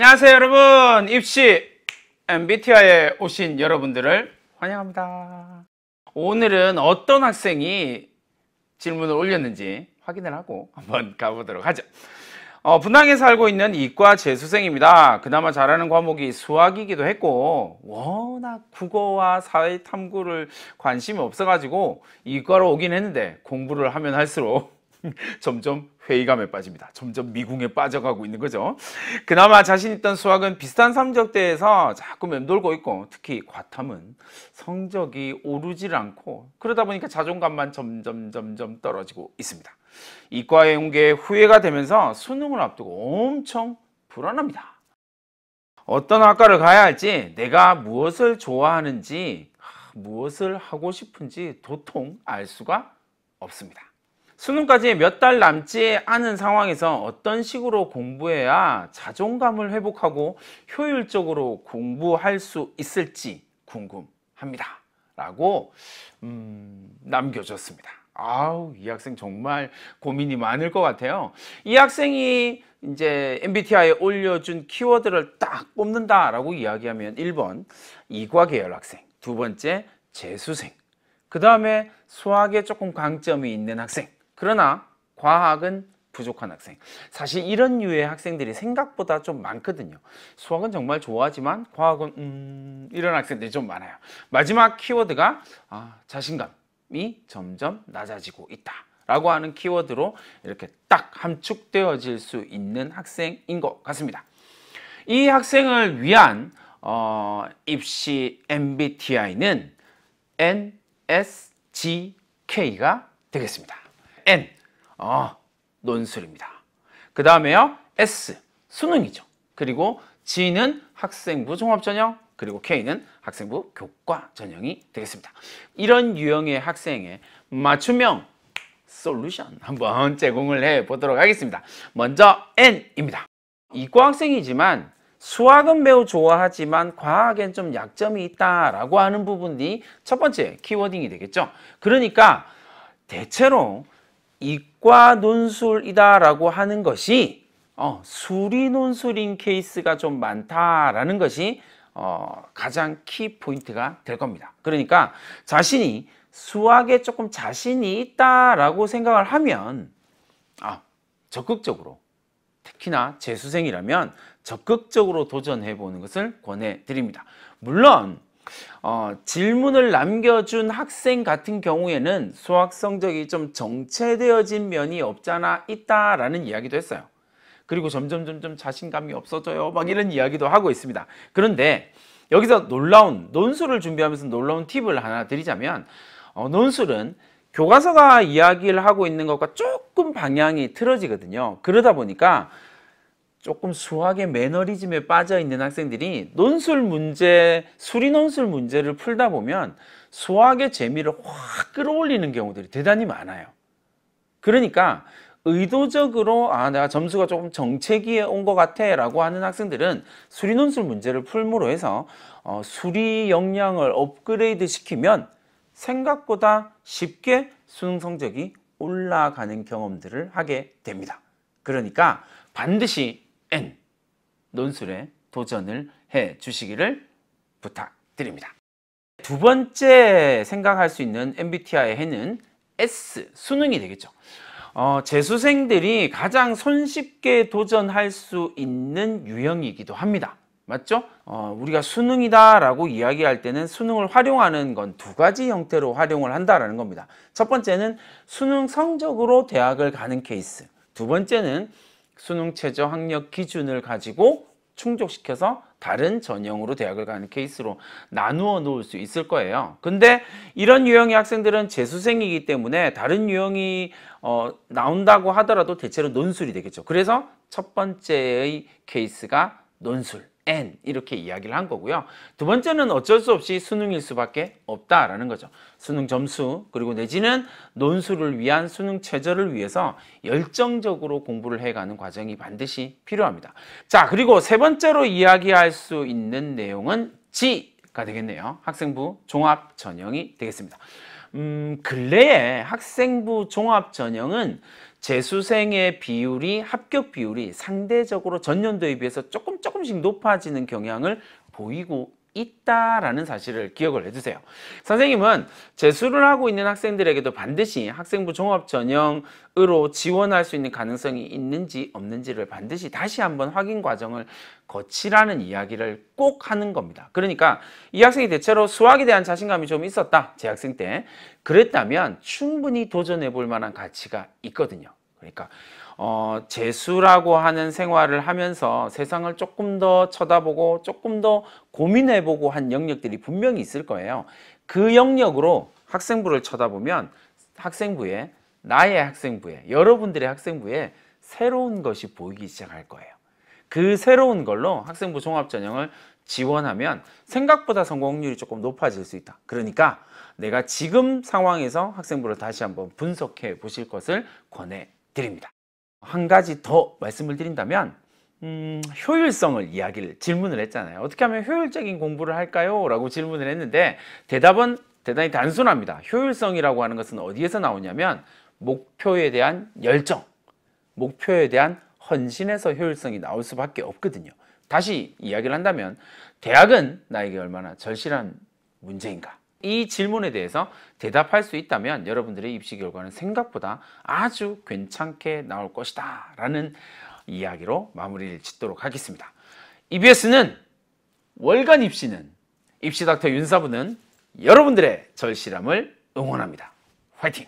안녕하세요 여러분. 입시 MBTI에 오신 여러분들을 환영합니다. 오늘은 어떤 학생이 질문을 올렸는지 확인을 하고 한번 가보도록 하죠. 분당에 살고 있는 이과 재수생입니다. 그나마 잘하는 과목이 수학이기도 했고 워낙 국어와 사회탐구를 관심이 없어가지고 이과로 오긴 했는데 공부를 하면 할수록 점점 회의감에 빠집니다. 점점 미궁에 빠져가고 있는 거죠. 그나마 자신 있던 수학은 비슷한 성적대에서 자꾸 맴돌고 있고 특히 과탐은 성적이 오르질 않고 그러다 보니까 자존감만 점점 떨어지고 있습니다. 이과에 온 게 후회가 되면서 수능을 앞두고 엄청 불안합니다. 어떤 학과를 가야 할지, 내가 무엇을 좋아하는지, 무엇을 하고 싶은지 도통 알 수가 없습니다. 수능까지 몇 달 남지 않은 상황에서 어떤 식으로 공부해야 자존감을 회복하고 효율적으로 공부할 수 있을지 궁금합니다 라고 남겨줬습니다. 이 학생 정말 고민이 많을 것 같아요. 이 학생이 이제 MBTI에 올려준 키워드를 딱 뽑는다 라고 이야기하면 1번 이과 계열 학생, 두 번째 재수생, 그 다음에 수학에 조금 강점이 있는 학생, 그러나 과학은 부족한 학생. 사실 이런 류의 학생들이 생각보다 좀 많거든요. 수학은 정말 좋아하지만 과학은 이런 학생들이 좀 많아요. 마지막 키워드가 자신감이 점점 낮아지고 있다 라고 하는 키워드로 이렇게 딱 함축되어질 수 있는 학생인 것 같습니다. 이 학생을 위한 입시 MBTI는 NSGK가 되겠습니다. N, 논술입니다. 그 다음에요, S, 수능이죠. 그리고 G는 학생부 종합전형, 그리고 K는 학생부 교과 전형이 되겠습니다. 이런 유형의 학생의 맞춤형 솔루션 한번 제공을 해 보도록 하겠습니다. 먼저 N입니다. 이과 학생이지만 수학은 매우 좋아하지만 과학엔 좀 약점이 있다라고 하는 부분이 첫 번째 키워딩이 되겠죠. 그러니까 대체로 이과 논술이다 라고 하는 것이 수리 논술인 케이스가 좀 많다라는 것이 가장 키 포인트가 될 겁니다. 그러니까 자신이 수학에 조금 자신이 있다라고 생각을 하면 적극적으로, 특히나 재수생이라면 적극적으로 도전해 보는 것을 권해드립니다. 물론 질문을 남겨준 학생 같은 경우에는 수학 성적이 좀 정체되어진 면이 없잖아 있다라는 이야기도 했어요. 그리고 점점 자신감이 없어져요 막 이런 이야기도 하고 있습니다. 그런데 여기서 놀라운 논술을 준비하면서 놀라운 팁을 하나 드리자면 논술은 교과서가 이야기를 하고 있는 것과 조금 방향이 틀어지거든요. 그러다 보니까 조금 수학의 매너리즘에 빠져 있는 학생들이 논술 문제, 수리 논술 문제를 풀다 보면 수학의 재미를 확 끌어올리는 경우들이 대단히 많아요. 그러니까 의도적으로 내가 점수가 조금 정체기에 온 것 같아 라고 하는 학생들은 수리 논술 문제를 풀므로 해서 수리 역량을 업그레이드 시키면 생각보다 쉽게 수능 성적이 올라가는 경험들을 하게 됩니다. 그러니까 반드시 N, 논술에 도전을 해 주시기를 부탁드립니다. 두 번째 생각할 수 있는 MBTI에는 S, 수능이 되겠죠. 재수생들이 가장 손쉽게 도전할 수 있는 유형이기도 합니다. 맞죠? 우리가 수능이다 라고 이야기할 때는 수능을 활용하는 건 두 가지 형태로 활용을 한다라는 겁니다. 첫 번째는 수능 성적으로 대학을 가는 케이스, 두 번째는 수능 최저 학력 기준을 가지고 충족시켜서 다른 전형으로 대학을 가는 케이스로 나누어 놓을 수 있을 거예요. 근데 이런 유형의 학생들은 재수생이기 때문에 다른 유형이 나온다고 하더라도 대체로 논술이 되겠죠. 그래서 첫 번째의 케이스가 논술, N 이렇게 이야기를 한 거고요. 두 번째는 어쩔 수 없이 수능일 수밖에 없다라는 거죠. 수능 점수 그리고 내지는 논술을 위한 수능 최저를 위해서 열정적으로 공부를 해가는 과정이 반드시 필요합니다. 자, 그리고 세 번째로 이야기할 수 있는 내용은 G가 되겠네요. 학생부 종합 전형이 되겠습니다. 근래에 학생부 종합전형은 재수생의 비율이 합격 비율이 상대적으로 전년도에 비해서 조금씩 높아지는 경향을 보이고 있다라는 사실을 기억을 해두세요. 선생님은 재수를 하고 있는 학생들에게도 반드시 학생부 종합전형으로 지원할 수 있는 가능성이 있는지 없는지를 반드시 다시 한번 확인 과정을 거치라는 이야기를 꼭 하는 겁니다. 그러니까 이 학생이 대체로 수학에 대한 자신감이 좀 있었다, 재학생 때. 그랬다면 충분히 도전해 볼 만한 가치가 있거든요. 그러니까 재수라고 하는 생활을 하면서 세상을 조금 더 쳐다보고 조금 더 고민해보고 한 영역들이 분명히 있을 거예요. 그 영역으로 학생부를 쳐다보면 학생부에, 나의 학생부에, 여러분들의 학생부에 새로운 것이 보이기 시작할 거예요. 그 새로운 걸로 학생부 종합전형을 지원하면 생각보다 성공률이 조금 높아질 수 있다. 그러니까 내가 지금 상황에서 학생부를 다시 한번 분석해 보실 것을 권해드립니다. 한 가지 더 말씀을 드린다면 효율성을 질문을 했잖아요. 어떻게 하면 효율적인 공부를 할까요? 라고 질문을 했는데 대답은 대단히 단순합니다. 효율성이라고 하는 것은 어디에서 나오냐면 목표에 대한 열정, 목표에 대한 헌신에서 효율성이 나올 수밖에 없거든요. 다시 이야기를 한다면 대학은 나에게 얼마나 절실한 문제인가? 이 질문에 대해서 대답할 수 있다면 여러분들의 입시 결과는 생각보다 아주 괜찮게 나올 것이다 라는 이야기로 마무리를 짓도록 하겠습니다. EBS는 월간 입시는 입시닥터 윤사부는 여러분들의 절실함을 응원합니다. 화이팅!